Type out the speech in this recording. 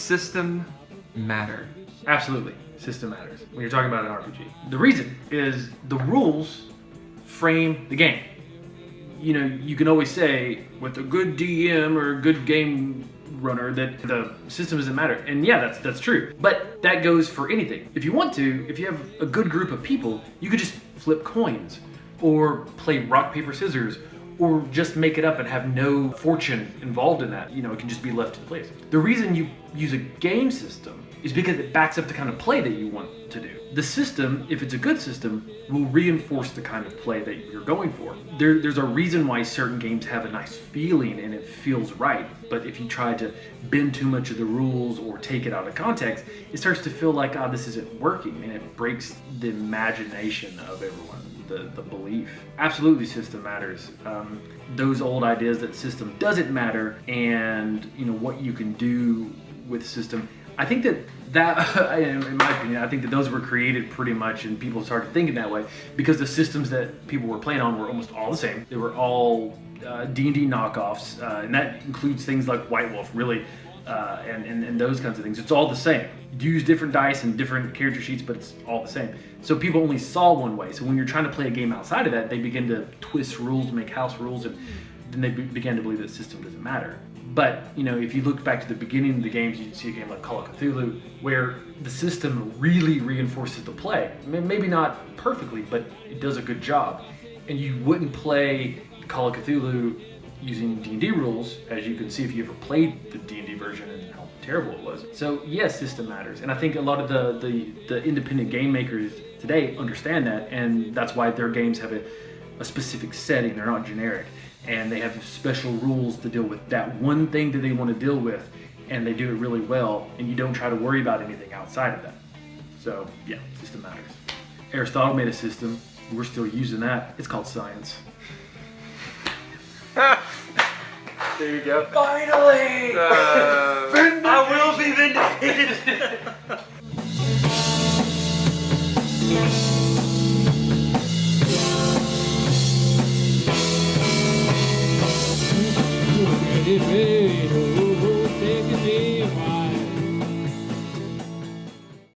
system matter? Absolutely, system matters when you're talking about an RPG. The reason is the rules frame the game. You know, you can always say with a good DM or a good game runner that the system doesn't matter. And yeah, that's true. But that goes for anything. If you want to, if you have a good group of people, you could just flip coins or play rock, paper, scissors, or just make it up and have no fortune involved in that. You know, it can just be left in place. The reason you use a game system is because it backs up the kind of play that you want to do. The system, if it's a good system, will reinforce the kind of play that you're going for. There's a reason why certain games have a nice feeling and it feels right, but if you try to bend too much of the rules or take it out of context, it starts to feel like, this isn't working, and it breaks the imagination of everyone. The belief. Absolutely, system matters. Those old ideas that system doesn't matter, and you know what you can do with system. I think that in my opinion, I think that those were created pretty much, and people started thinking that way because the systems that people were playing on were almost all the same. They were all D&D knockoffs, and that includes things like White Wolf, really. And those kinds of things. It's all the same. You use different dice and different character sheets, but it's all the same. So people only saw one way. So when you're trying to play a game outside of that, they begin to twist rules, make house rules, and then they began to believe that system doesn't matter. But, you know, if you look back to the beginning of the games, you can see a game like Call of Cthulhu, where the system really reinforces the play. Maybe not perfectly, but it does a good job. And you wouldn't play Call of Cthulhu using D&D rules, as you can see if you ever played the D&D version and how terrible it was. So yes, system matters, and I think a lot of the independent game makers today understand that, and that's why their games have a specific setting. They're not generic, and they have special rules to deal with that one thing that they want to deal with, and they do it really well, and you don't try to worry about anything outside of that. So yeah, system matters. Aristotle made a system. We're still using that. It's called science. There you go. Finally! I will be vindicated.